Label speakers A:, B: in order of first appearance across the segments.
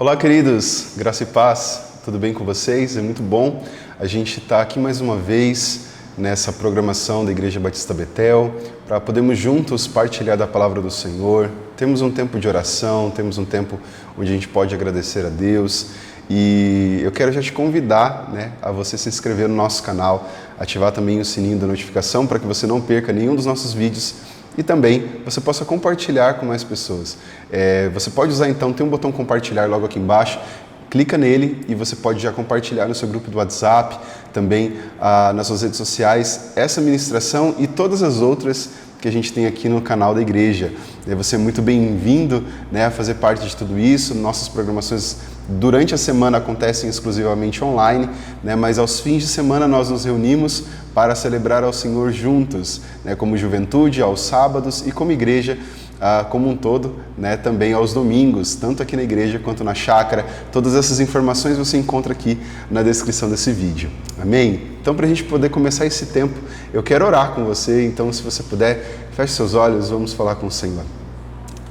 A: Olá, queridos, graça e paz, tudo bem com vocês? É muito bom a gente estar aqui mais uma vez nessa programação da Igreja Batista Betel, para podermos juntos partilhar da palavra do Senhor. Temos um tempo de oração, temos um tempo onde a gente pode agradecer a Deus e eu quero já te convidar, a você se inscrever no nosso canal, ativar também o sininho da notificação para que você não perca nenhum dos nossos vídeos. E também você possa compartilhar com mais pessoas. Você pode usar então, tem um botão compartilhar logo aqui embaixo, clica nele e você pode já compartilhar no seu grupo do WhatsApp, também nas suas redes sociais, essa ministração e todas as outras que a gente tem aqui no canal da igreja. Você é muito bem-vindo a fazer parte de tudo isso. Nossas programações durante a semana acontecem exclusivamente online, mas aos fins de semana nós nos reunimos para celebrar ao Senhor juntos, como juventude, aos sábados e como igreja como um todo, também aos domingos, tanto aqui na igreja quanto na chácara. Todas essas informações você encontra aqui na descrição desse vídeo. Amém? Então, para a gente poder começar esse tempo, eu quero orar com você. Então, se você puder, feche seus olhos, vamos falar com o Senhor.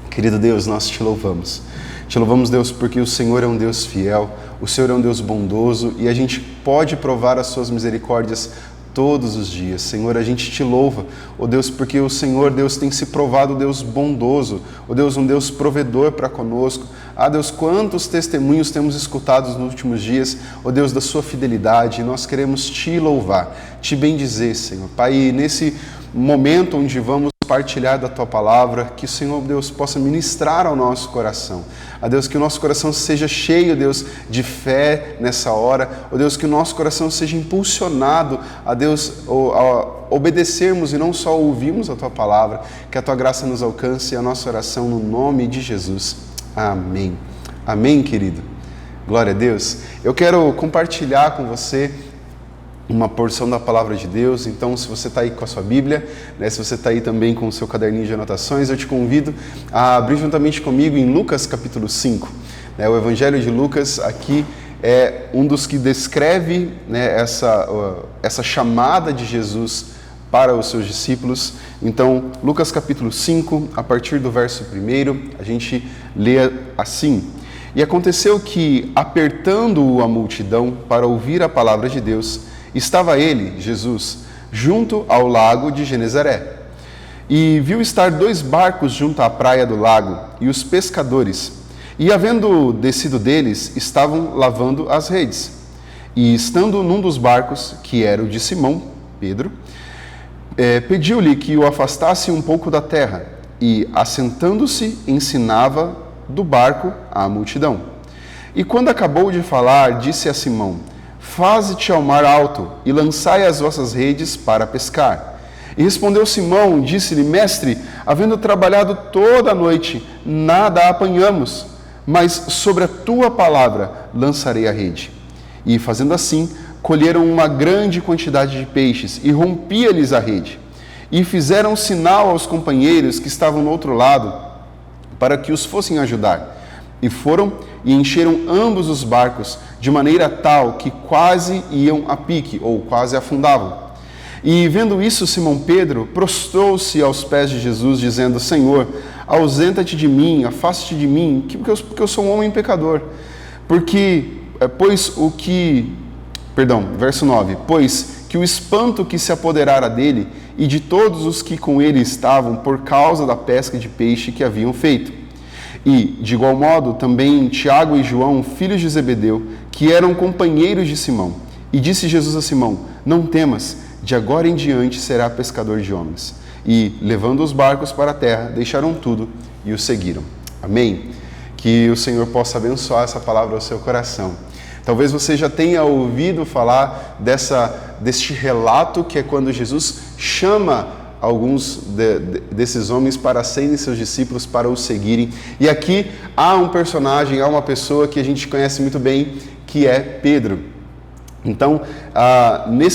A: Querido Deus, nós te louvamos. Te louvamos, Deus, porque o Senhor é um Deus fiel, o Senhor é um Deus bondoso e a gente pode provar as suas misericórdias todos os dias. Senhor, a gente te louva, ó Deus, porque o Senhor, Deus, tem se provado Deus bondoso, ó Deus, um Deus provedor para conosco. Deus, quantos testemunhos temos escutado nos últimos dias, ó Deus, da sua fidelidade. Nós queremos te louvar, te bendizer, Senhor. Pai, nesse momento onde vamos partilhar da Tua Palavra, que o Senhor, Deus, possa ministrar ao nosso coração. Deus, que o nosso coração seja cheio, Deus, de fé nessa hora. Deus, que o nosso coração seja impulsionado a Deus, a obedecermos e não só ouvirmos a Tua Palavra. Que a Tua graça nos alcance, a nossa oração no nome de Jesus. Amém. Amém, querido. Glória a Deus. Eu quero compartilhar com você uma porção da Palavra de Deus. Então, se você está aí com a sua Bíblia, se você está aí também com o seu caderninho de anotações, eu te convido a abrir juntamente comigo em Lucas capítulo 5. O Evangelho de Lucas aqui é um dos que descreve essa chamada de Jesus para os seus discípulos. Então, Lucas capítulo 5, a partir do verso 1, a gente lê assim: E aconteceu que, apertando-o a multidão para ouvir a palavra de Deus, estava ele, Jesus, junto ao lago de Genezaré. E viu estar 2 barcos junto à praia do lago, e os pescadores, e havendo descido deles, estavam lavando as redes. E estando num dos barcos, que era o de Simão, Pedro, pediu-lhe que o afastasse um pouco da terra, e, assentando-se, ensinava do barco à multidão. E quando acabou de falar, disse a Simão: Faze-te ao mar alto e lançai as vossas redes para pescar. E respondeu Simão, disse-lhe: Mestre, havendo trabalhado toda a noite, nada apanhamos, mas sobre a tua palavra lançarei a rede. E fazendo assim, colheram uma grande quantidade de peixes e rompia-lhes a rede. E fizeram sinal aos companheiros que estavam no outro lado, para que os fossem ajudar. E foram e encheram ambos os barcos, de maneira tal que quase iam a pique, ou quase afundavam. E vendo isso, Simão Pedro prostrou-se aos pés de Jesus, dizendo: Senhor, ausenta-te de mim, afaste-te de mim, porque eu sou um homem pecador. Verso 9, pois que o espanto que se apoderara dele e de todos os que com ele estavam, por causa da pesca de peixe que haviam feito. E, de igual modo, também Tiago e João, filhos de Zebedeu, que eram companheiros de Simão. E disse Jesus a Simão: Não temas, de agora em diante será pescador de homens. E, levando os barcos para a terra, deixaram tudo e o seguiram. Amém? Que o Senhor possa abençoar essa palavra ao seu coração. Talvez você já tenha ouvido falar deste relato, que é quando Jesus chama alguns desses homens para serem seus discípulos, para o seguirem. E aqui há um personagem, há uma pessoa que a gente conhece muito bem, que é Pedro. Então,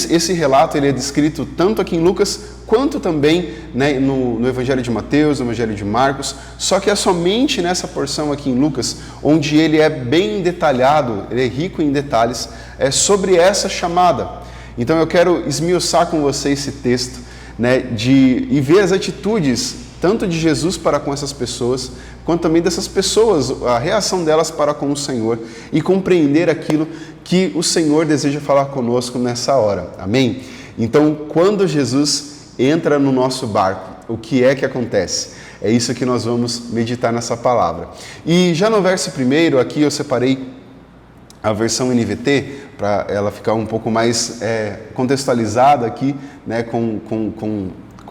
A: esse relato ele é descrito tanto aqui em Lucas, quanto também no Evangelho de Mateus, no Evangelho de Marcos, só que é somente nessa porção aqui em Lucas, onde ele é bem detalhado, ele é rico em detalhes, sobre essa chamada. Então eu quero esmiuçar com você esse texto, e ver as atitudes tanto de Jesus para com essas pessoas, quanto também dessas pessoas, a reação delas para com o Senhor e compreender aquilo que o Senhor deseja falar conosco nessa hora. Amém? Então, quando Jesus entra no nosso barco, o que é que acontece? É isso que nós vamos meditar nessa palavra. E já no verso 1, aqui eu separei a versão NVT, para ela ficar um pouco mais contextualizada aqui, né, com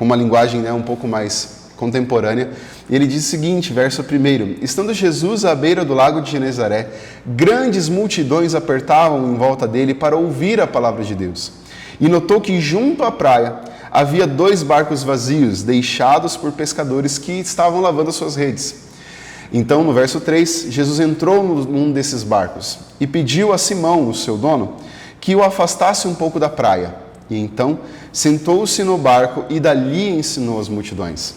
A: uma linguagem, né, um pouco mais contemporânea. E ele diz o seguinte, verso 1: Estando Jesus à beira do lago de Genezaré, grandes multidões apertavam em volta dele para ouvir a palavra de Deus. E notou que junto à praia havia 2 barcos vazios, deixados por pescadores que estavam lavando as suas redes. Então, no verso 3, Jesus entrou num desses barcos e pediu a Simão, o seu dono, que o afastasse um pouco da praia. E então, sentou-se no barco e dali ensinou as multidões.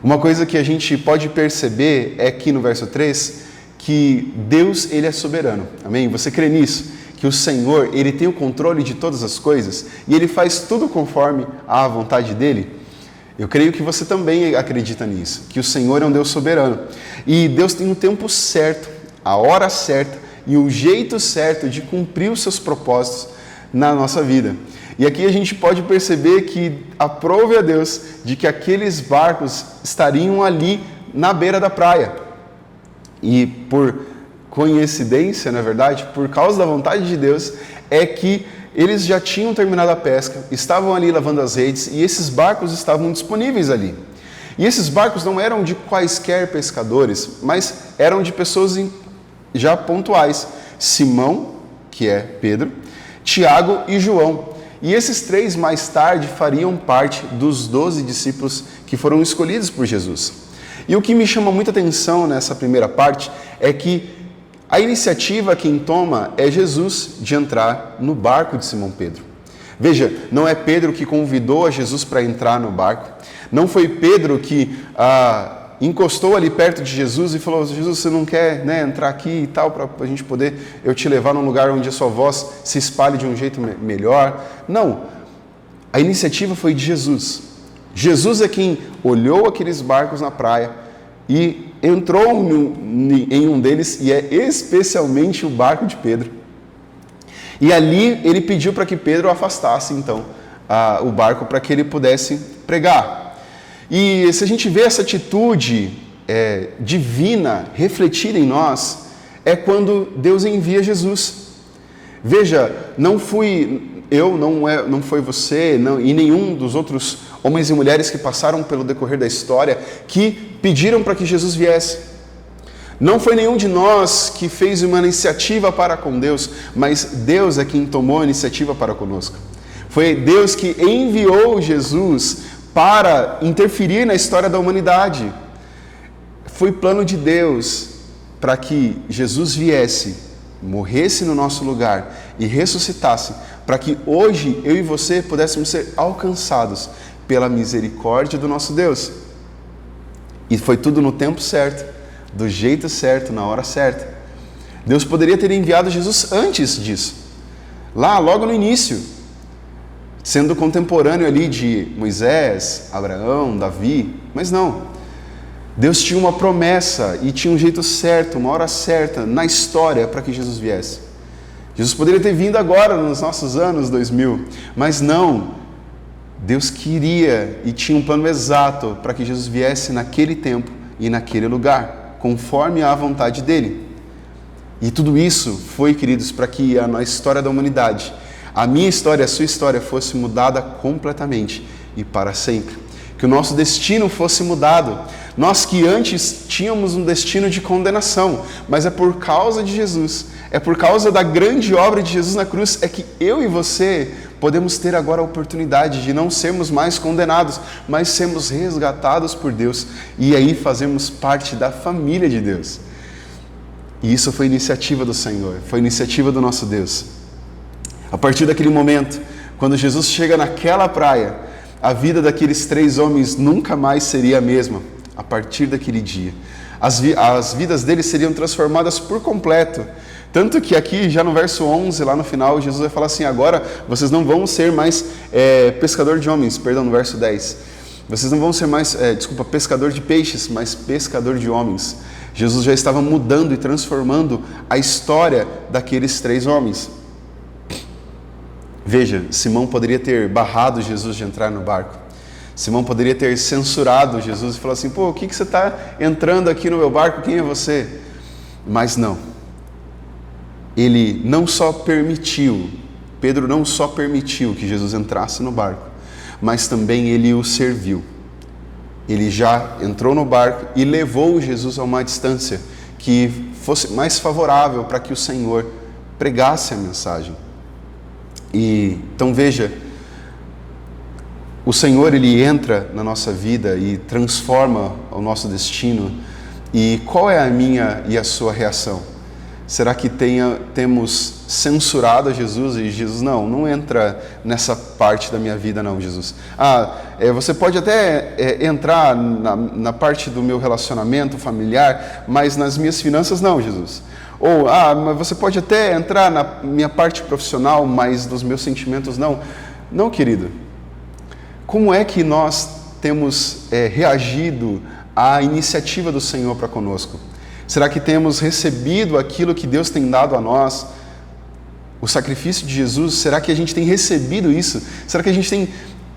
A: Uma coisa que a gente pode perceber é que no verso 3, que Deus, ele é soberano. Amém? Você crê nisso? Que o Senhor, ele tem o controle de todas as coisas e ele faz tudo conforme a vontade dele? Eu creio que você também acredita nisso, que o Senhor é um Deus soberano. E Deus tem o tempo certo, a hora certa e o jeito certo de cumprir os seus propósitos na nossa vida. E aqui a gente pode perceber que aprove a Deus de que aqueles barcos estariam ali na beira da praia. E por coincidência, na verdade, por causa da vontade de Deus, é que eles já tinham terminado a pesca, estavam ali lavando as redes e esses barcos estavam disponíveis ali. E esses barcos não eram de quaisquer pescadores, mas eram de pessoas já pontuais. Simão, que é Pedro, Tiago e João. E esses 3 mais tarde fariam parte dos 12 discípulos que foram escolhidos por Jesus. E o que me chama muita atenção nessa primeira parte é que a iniciativa quem toma é Jesus de entrar no barco de Simão Pedro. Veja, não é Pedro que convidou a Jesus para entrar no barco. Não foi Pedro que encostou ali perto de Jesus e falou: Jesus, você não quer, né, entrar aqui e tal, para a gente poder, eu te levar num lugar onde a sua voz se espalhe de um jeito melhor. Não, a iniciativa foi de Jesus. Jesus é quem olhou aqueles barcos na praia e entrou em um deles, e é especialmente o barco de Pedro. E ali ele pediu para que Pedro afastasse então o barco para que ele pudesse pregar. E se a gente vê essa atitude divina refletida em nós, é quando Deus envia Jesus. Veja, não fui eu, não foi você, não, e nenhum dos outros homens e mulheres que passaram pelo decorrer da história que pediram para que Jesus viesse. Não foi nenhum de nós que fez uma iniciativa para com Deus, mas Deus é quem tomou a iniciativa para conosco. Foi Deus que enviou Jesus para interferir na história da humanidade. Foi plano de Deus para que Jesus viesse, morresse no nosso lugar e ressuscitasse, para que hoje eu e você pudéssemos ser alcançados pela misericórdia do nosso Deus. E foi tudo no tempo certo, do jeito certo, na hora certa. Deus poderia ter enviado Jesus antes disso, lá logo no início, sendo contemporâneo ali de Moisés, Abraão, Davi, mas não. Deus tinha uma promessa e tinha um jeito certo, uma hora certa na história para que Jesus viesse. Jesus poderia ter vindo agora nos nossos anos 2000, mas não. Deus queria e tinha um plano exato para que Jesus viesse naquele tempo e naquele lugar, conforme a vontade dele. E tudo isso foi, queridos, para que a história da humanidade, a minha história, a sua história, fosse mudada completamente e para sempre. Que o nosso destino fosse mudado. Nós que antes tínhamos um destino de condenação, mas é por causa de Jesus, é por causa da grande obra de Jesus na cruz, é que eu e você podemos ter agora a oportunidade de não sermos mais condenados, mas sermos resgatados por Deus e aí fazemos parte da família de Deus. E isso foi iniciativa do Senhor, foi iniciativa do nosso Deus. A partir daquele momento, quando Jesus chega naquela praia, a vida daqueles 3 homens nunca mais seria a mesma. A partir daquele dia, as vidas deles seriam transformadas por completo. Tanto que aqui, já no verso 11, lá no final, Jesus vai falar assim: agora vocês não vão ser mais pescador de homens, no verso 10. Vocês não vão ser mais, pescador de peixes, mas pescador de homens. Jesus já estava mudando e transformando a história daqueles 3 homens. Veja, Simão poderia ter barrado Jesus de entrar no barco. Simão poderia ter censurado Jesus e falar assim, o que você está entrando aqui no meu barco? Quem é você? Mas não. Ele não só permitiu, Pedro não só permitiu que Jesus entrasse no barco, mas também ele o serviu. Ele já entrou no barco e levou Jesus a uma distância que fosse mais favorável para que o Senhor pregasse a mensagem. Então veja, o Senhor ele entra na nossa vida e transforma o nosso destino. E qual é a minha e a sua reação? Será que temos censurado a Jesus e Jesus, não entra nessa parte da minha vida não, Jesus. Você pode até entrar na parte do meu relacionamento familiar, mas nas minhas finanças não, Jesus. Ou, mas você pode até entrar na minha parte profissional, mas dos meus sentimentos não. Não, querido. Como é que nós temos reagido à iniciativa do Senhor para conosco? Será que temos recebido aquilo que Deus tem dado a nós? O sacrifício de Jesus, será que a gente tem recebido isso? Será que a gente tem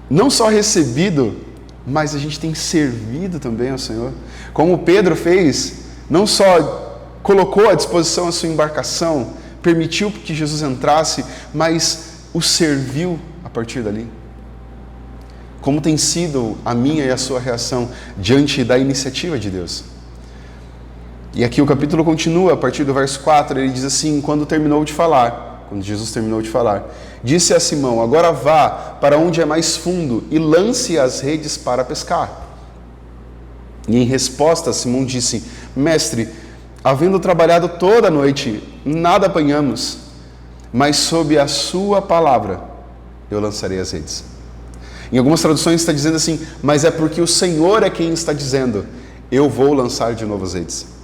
A: não só recebido, mas a gente tem servido também ao Senhor? Como Pedro fez, não só colocou à disposição a sua embarcação, permitiu que Jesus entrasse, mas o serviu a partir dali. Como tem sido a minha e a sua reação diante da iniciativa de Deus? E aqui o capítulo continua, a partir do verso 4, ele diz assim, quando Jesus terminou de falar, disse a Simão, agora vá para onde é mais fundo e lance as redes para pescar. E em resposta, Simão disse, mestre, havendo trabalhado toda a noite, nada apanhamos, mas sob a sua palavra eu lançarei as redes. Em algumas traduções está dizendo assim, mas é porque o Senhor é quem está dizendo, eu vou lançar de novo as redes.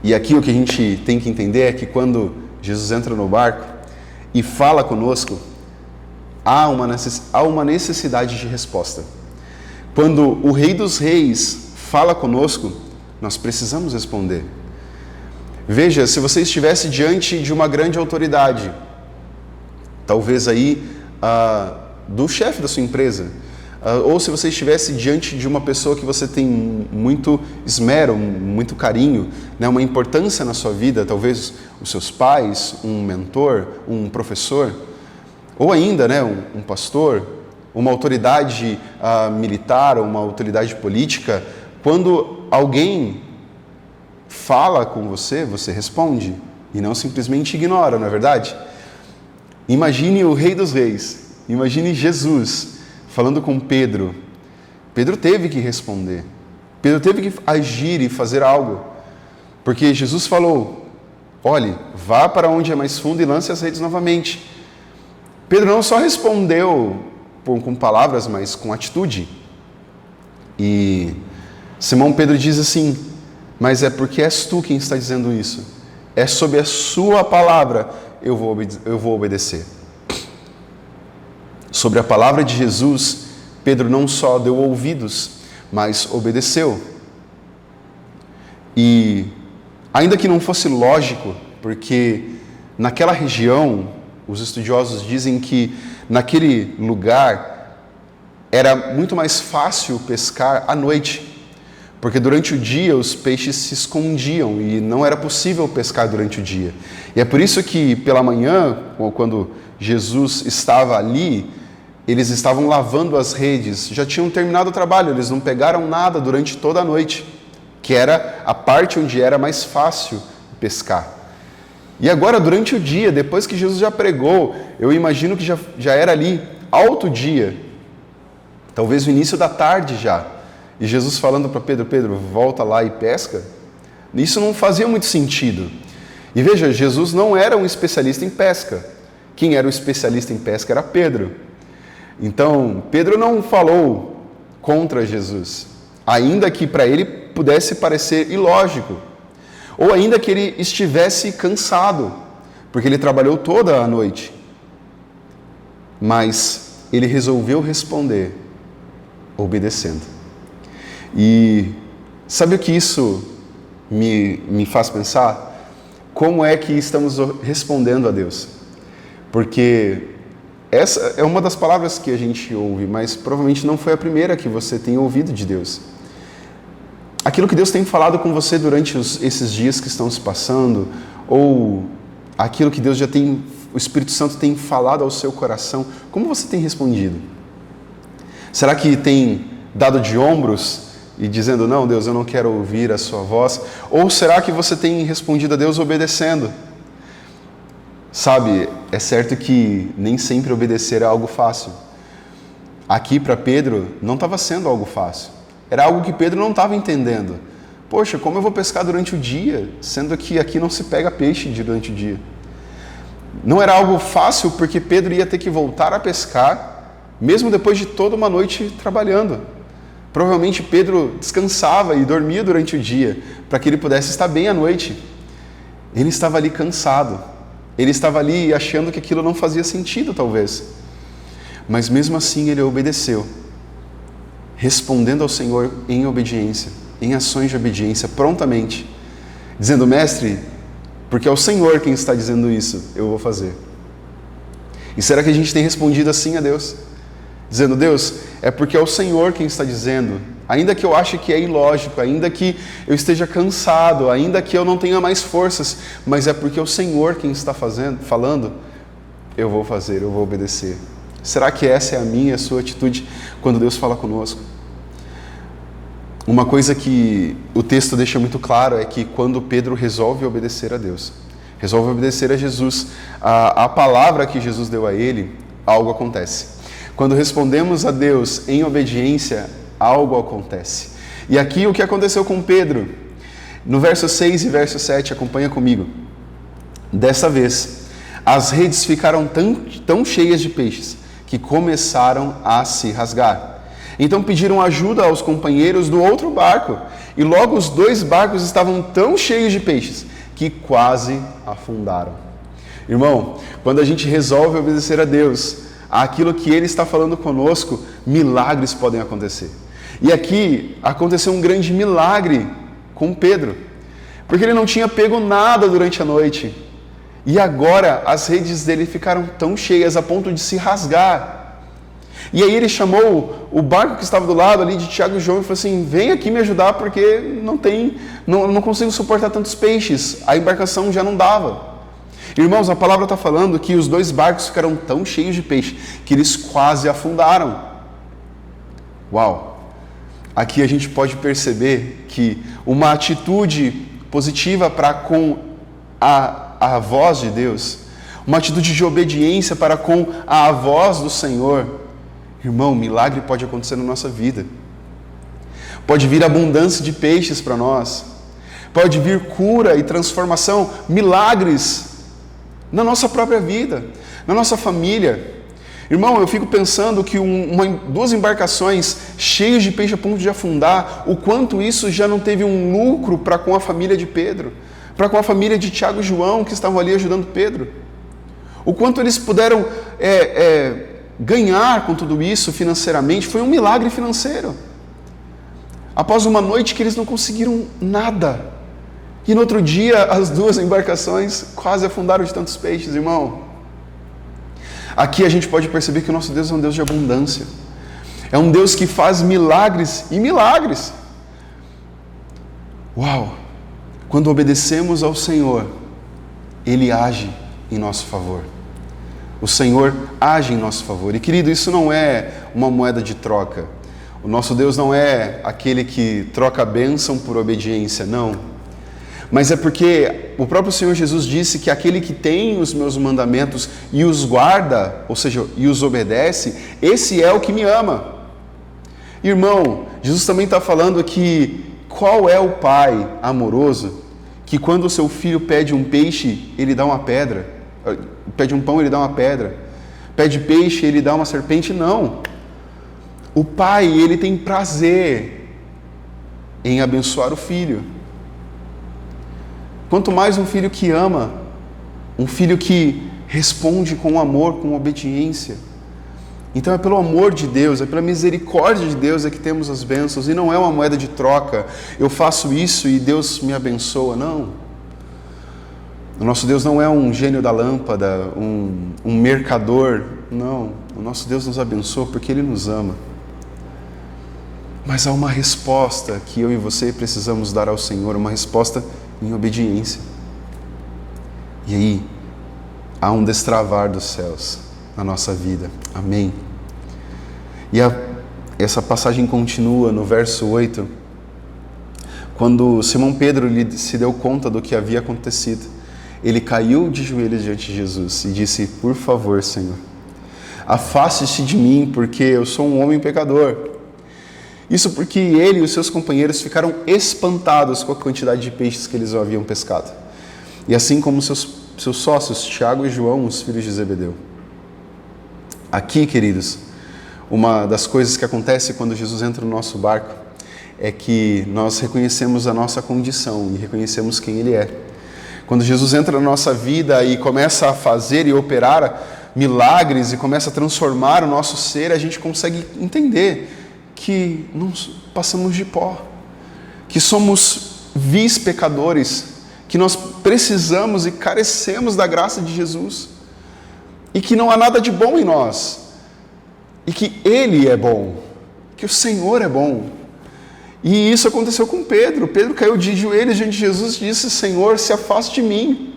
A: E aqui o que a gente tem que entender é que quando Jesus entra no barco e fala conosco, há uma necessidade de resposta. Quando o Rei dos Reis fala conosco, nós precisamos responder. Veja, se você estivesse diante de uma grande autoridade, talvez aí do chefe da sua empresa, ou se você estivesse diante de uma pessoa que você tem muito esmero, muito carinho, uma importância na sua vida, talvez os seus pais, um mentor, um professor, ou ainda um pastor, uma autoridade militar, ou uma autoridade política, quando alguém fala com você, você responde e não simplesmente ignora, não é verdade? Imagine o Rei dos Reis, imagine Jesus falando com Pedro. Pedro teve que responder. Pedro teve que agir e fazer algo. Porque Jesus falou, olhe, vá para onde é mais fundo e lance as redes novamente. Pedro não só respondeu com palavras, mas com atitude. E Simão Pedro diz assim, mas é porque és tu quem está dizendo isso. É sob a sua palavra eu vou obedecer. Sobre a palavra de Jesus, Pedro não só deu ouvidos, mas obedeceu. E ainda que não fosse lógico, porque naquela região, os estudiosos dizem que naquele lugar era muito mais fácil pescar à noite, porque durante o dia os peixes se escondiam e não era possível pescar durante o dia. E é por isso que pela manhã, quando Jesus estava ali, eles estavam lavando as redes, já tinham terminado o trabalho, eles não pegaram nada durante toda a noite, que era a parte onde era mais fácil pescar. E agora, durante o dia, depois que Jesus já pregou, eu imagino que já era ali alto dia, talvez o início da tarde já, e Jesus falando para Pedro, Pedro, volta lá e pesca, isso não fazia muito sentido. E veja, Jesus não era um especialista em pesca, quem era o especialista em pesca era Pedro. Então, Pedro não falou contra Jesus, ainda que para ele pudesse parecer ilógico, ou ainda que ele estivesse cansado, porque ele trabalhou toda a noite. Mas ele resolveu responder, obedecendo. E sabe o que isso me faz pensar? Como é que estamos respondendo a Deus? Porque essa é uma das palavras que a gente ouve, mas provavelmente não foi a primeira que você tem ouvido de Deus. Aquilo que Deus tem falado com você durante esses dias que estão se passando, ou aquilo que Deus o Espírito Santo tem falado ao seu coração, como você tem respondido? Será que tem dado de ombros e dizendo, não, Deus, eu não quero ouvir a sua voz? Ou será que você tem respondido a Deus obedecendo? Sabe, é certo que nem sempre obedecer é algo fácil. Aqui para Pedro não estava sendo algo fácil. Era algo que Pedro não estava entendendo. Poxa, como eu vou pescar durante o dia, sendo que aqui não se pega peixe durante o dia? Não era algo fácil porque Pedro ia ter que voltar a pescar, mesmo depois de toda uma noite trabalhando. Provavelmente Pedro descansava e dormia durante o dia, para que ele pudesse estar bem à noite. Ele estava ali cansado. Ele estava ali achando que aquilo não fazia sentido, talvez. Mas mesmo assim ele obedeceu, respondendo ao Senhor em obediência, em ações de obediência, prontamente, dizendo, mestre, porque é o Senhor quem está dizendo isso, eu vou fazer. E será que a gente tem respondido assim a Deus? Dizendo, Deus, é porque é o Senhor quem está dizendo, ainda que eu ache que é ilógico, ainda que eu esteja cansado, ainda que eu não tenha mais forças, mas é porque é o Senhor quem está falando, eu vou fazer, eu vou obedecer. Será que essa é a minha e a sua atitude quando Deus fala conosco? Uma coisa que o texto deixa muito claro é que quando Pedro resolve obedecer a Deus, resolve obedecer a Jesus, a palavra que Jesus deu a ele, algo acontece. Quando respondemos a Deus em obediência, algo acontece. E aqui o que aconteceu com Pedro? No verso 6 e verso 7, acompanha comigo. Dessa vez, as redes ficaram tão cheias de peixes que começaram a se rasgar. Então pediram ajuda aos companheiros do outro barco, e logo os dois barcos estavam tão cheios de peixes que quase afundaram. Irmão, quando a gente resolve obedecer a Deus, aquilo que Ele está falando conosco, milagres podem acontecer. E aqui aconteceu um grande milagre com Pedro, porque ele não tinha pego nada durante a noite, e agora as redes dele ficaram tão cheias a ponto de se rasgar. E aí ele chamou o barco que estava do lado ali de Tiago e João e falou assim, vem aqui me ajudar porque não consigo suportar tantos peixes, a embarcação já não dava. Irmãos, a palavra está falando que os dois barcos ficaram tão cheios de peixe que eles quase afundaram. Uau! Aqui a gente pode perceber que uma atitude positiva para com a voz de Deus, uma atitude de obediência para com a voz do Senhor, irmão, milagre pode acontecer na nossa vida. Pode vir abundância de peixes para nós. Pode vir cura e transformação, milagres na nossa própria vida, na nossa família. Irmão, eu fico pensando que duas embarcações cheias de peixe a ponto de afundar, o quanto isso já não teve um lucro para com a família de Pedro, para com a família de Tiago e João que estavam ali ajudando Pedro. O quanto eles puderam ganhar com tudo isso financeiramente, foi um milagre financeiro. Após uma noite que eles não conseguiram nada. E no outro dia, as duas embarcações quase afundaram de tantos peixes, irmão. Aqui a gente pode perceber que o nosso Deus é um Deus de abundância. É um Deus que faz milagres e milagres. Uau! Quando obedecemos ao Senhor, Ele age em nosso favor. O Senhor age em nosso favor. E querido, isso não é uma moeda de troca. O nosso Deus não é aquele que troca a bênção por obediência, não. Mas é porque o próprio Senhor Jesus disse que aquele que tem os meus mandamentos e os guarda, ou seja, e os obedece, esse é o que me ama. Irmão, Jesus também está falando que qual é o pai amoroso que quando o seu filho pede um peixe, ele dá uma pedra? Pede um pão, ele dá uma pedra. Pede peixe, ele dá uma serpente? Não. O pai, ele tem prazer em abençoar o filho. Quanto mais um filho que ama, um filho que responde com amor, com obediência. Então é pelo amor de Deus, é pela misericórdia de Deus é que temos as bênçãos, e não é uma moeda de troca, eu faço isso e Deus me abençoa, não. O nosso Deus não é um gênio da lâmpada, um mercador, não. O nosso Deus nos abençoa porque Ele nos ama. Mas há uma resposta que eu e você precisamos dar ao Senhor, uma resposta em obediência. E aí, há um destravar dos céus na nossa vida. Amém? E essa passagem continua no verso 8, quando Simão Pedro se deu conta do que havia acontecido. Ele caiu de joelhos diante de Jesus e disse: por favor, Senhor, afaste-se de mim, porque eu sou um homem pecador. Isso porque ele e os seus companheiros ficaram espantados com a quantidade de peixes que eles haviam pescado. E assim como seus sócios, Tiago e João, os filhos de Zebedeu. Aqui, queridos, uma das coisas que acontece quando Jesus entra no nosso barco é que nós reconhecemos a nossa condição e reconhecemos quem Ele é. Quando Jesus entra na nossa vida e começa a fazer e operar milagres e começa a transformar o nosso ser, a gente consegue entender que não passamos de pó, que somos vis pecadores, que nós precisamos e carecemos da graça de Jesus, e que não há nada de bom em nós, e que Ele é bom, que o Senhor é bom. E isso aconteceu com Pedro. Pedro caiu de joelhos diante de Jesus e disse: Senhor, se afaste de mim,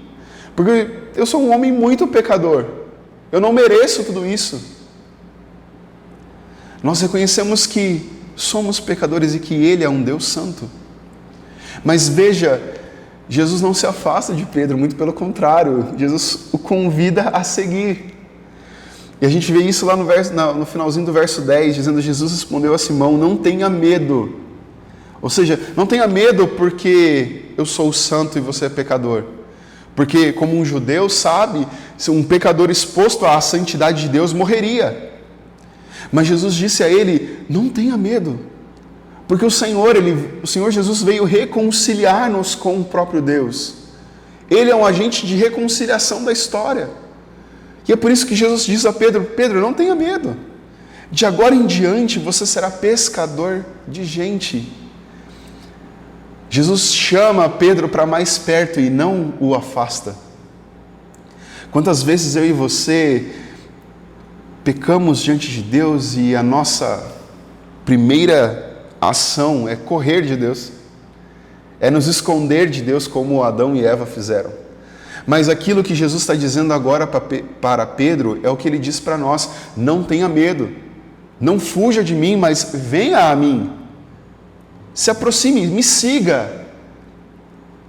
A: porque eu sou um homem muito pecador, eu não mereço tudo isso. Nós reconhecemos que somos pecadores e que Ele é um Deus santo. Mas veja, Jesus não se afasta de Pedro, muito pelo contrário, Jesus o convida a seguir. E a gente vê isso lá no finalzinho do verso 10, dizendo: Jesus respondeu a Simão: não tenha medo. Ou seja, não tenha medo porque eu sou santo e você é pecador. Porque, como um judeu sabe, se um pecador exposto à santidade de Deus morreria. Mas Jesus disse a ele: não tenha medo, porque o Senhor Jesus veio reconciliar-nos com o próprio Deus. Ele é um agente de reconciliação da história. E é por isso que Jesus diz a Pedro: Pedro, não tenha medo. De agora em diante você será pescador de gente. Jesus chama Pedro para mais perto e não o afasta. Quantas vezes eu e você pecamos diante de Deus e a nossa primeira ação é correr de Deus, é nos esconder de Deus como Adão e Eva fizeram. Mas aquilo que Jesus está dizendo agora para Pedro é o que Ele diz para nós: não tenha medo, não fuja de mim, mas venha a mim, se aproxime, me siga.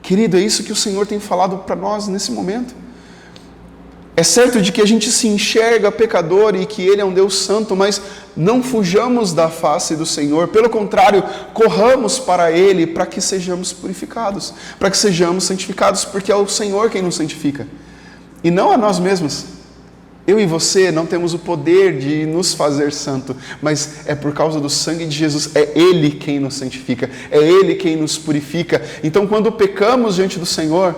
A: Querido, é isso que o Senhor tem falado para nós nesse momento. É certo de que a gente se enxerga pecador e que Ele é um Deus santo, mas não fujamos da face do Senhor. Pelo contrário, corramos para Ele para que sejamos purificados, para que sejamos santificados, porque é o Senhor quem nos santifica, e não a nós mesmos. Eu e você não temos o poder de nos fazer santo, mas é por causa do sangue de Jesus. É Ele quem nos santifica, é Ele quem nos purifica. Então, quando pecamos diante do Senhor,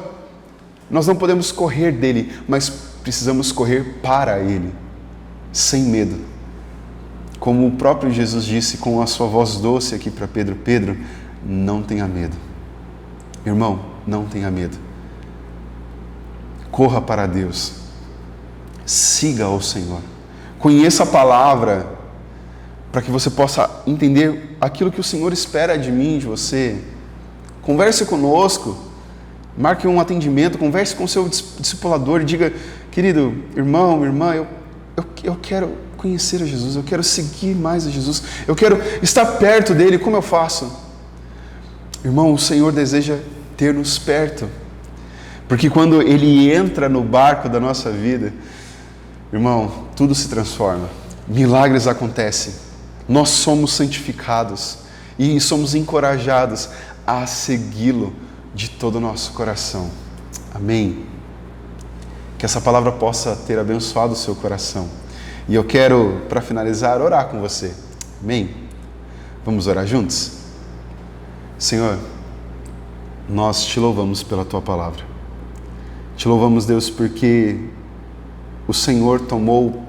A: nós não podemos correr dele, mas precisamos correr para Ele, sem medo. Como o próprio Jesus disse com a sua voz doce aqui para Pedro: Pedro, não tenha medo. Irmão, não tenha medo. Corra para Deus. Siga ao Senhor. Conheça a palavra para que você possa entender aquilo que o Senhor espera de mim, de você. Converse conosco. Marque um atendimento, converse com o seu discipulador e diga: querido irmão, irmã, eu quero conhecer a Jesus, eu quero seguir mais a Jesus, eu quero estar perto dele, como eu faço? Irmão, o Senhor deseja ter-nos perto, porque quando Ele entra no barco da nossa vida, irmão, tudo se transforma, milagres acontecem, nós somos santificados e somos encorajados a segui-lo de todo o nosso coração. Amém? Que essa palavra possa ter abençoado o seu coração. E eu quero, para finalizar, orar com você. Amém? Vamos orar juntos? Senhor, nós te louvamos pela tua palavra. Te louvamos, Deus, porque o Senhor tomou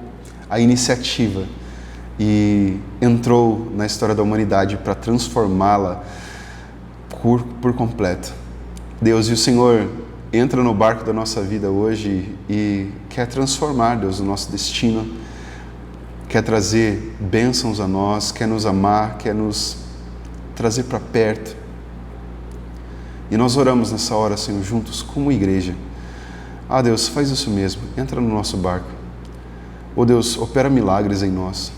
A: a iniciativa e entrou na história da humanidade para transformá-la por completo. Deus, e o Senhor entra no barco da nossa vida hoje e quer transformar, Deus, o nosso destino, quer trazer bênçãos a nós, quer nos amar, quer nos trazer para perto. E nós oramos nessa hora, Senhor, juntos como igreja. Deus, faz isso mesmo, entra no nosso barco. Deus, opera milagres em nós.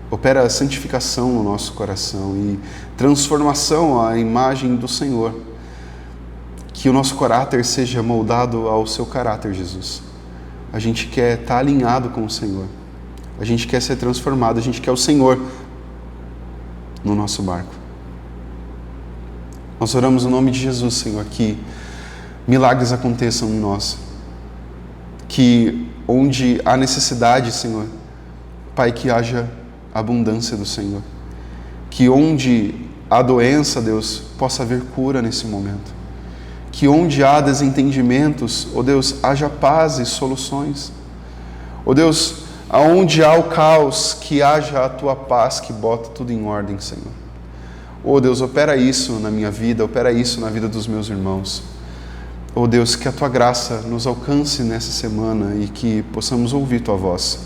A: Opera a santificação no nosso coração e transformação à imagem do Senhor. Que o nosso caráter seja moldado ao seu caráter, Jesus. A gente quer estar alinhado com o Senhor. A gente quer ser transformado, a gente quer o Senhor no nosso barco. Nós oramos no nome de Jesus, Senhor, que milagres aconteçam em nós. Que onde há necessidade, Senhor, Pai, que haja abundância do Senhor. Que onde há doença, Deus, possa haver cura nesse momento. Que onde há desentendimentos, Deus, haja paz e soluções. Deus, aonde há o caos, que haja a Tua paz que bota tudo em ordem, Senhor. Deus, opera isso na minha vida, opera isso na vida dos meus irmãos. Deus, que a Tua graça nos alcance nessa semana e que possamos ouvir Tua voz.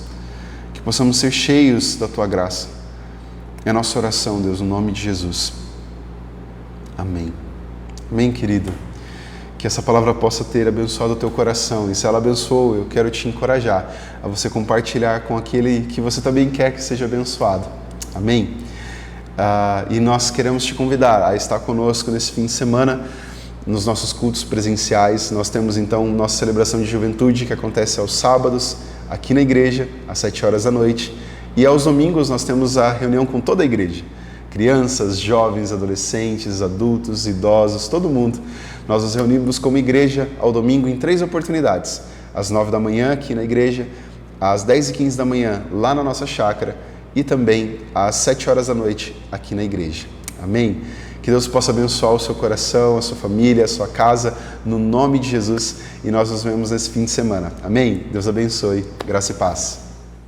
A: Que possamos ser cheios da Tua graça. É a nossa oração, Deus, no nome de Jesus. Amém. Amém, querido. Que essa palavra possa ter abençoado o teu coração. E se ela abençoou, eu quero te encorajar a você compartilhar com aquele que você também quer que seja abençoado. Amém? E nós queremos te convidar a estar conosco nesse fim de semana, nos nossos cultos presenciais. Nós temos então nossa celebração de juventude, que acontece aos sábados, aqui na igreja, às 7 horas da noite. E aos domingos nós temos a reunião com toda a igreja. Crianças, jovens, adolescentes, adultos, idosos, todo mundo. Nós nos reunimos como igreja ao domingo em 3 oportunidades. Às 9 da manhã aqui na igreja, às 10h15 da manhã lá na nossa chácara e também às 7 horas da noite aqui na igreja. Amém? Que Deus possa abençoar o seu coração, a sua família, a sua casa, no nome de Jesus. E nós nos vemos nesse fim de semana. Amém? Deus abençoe. Graça e paz.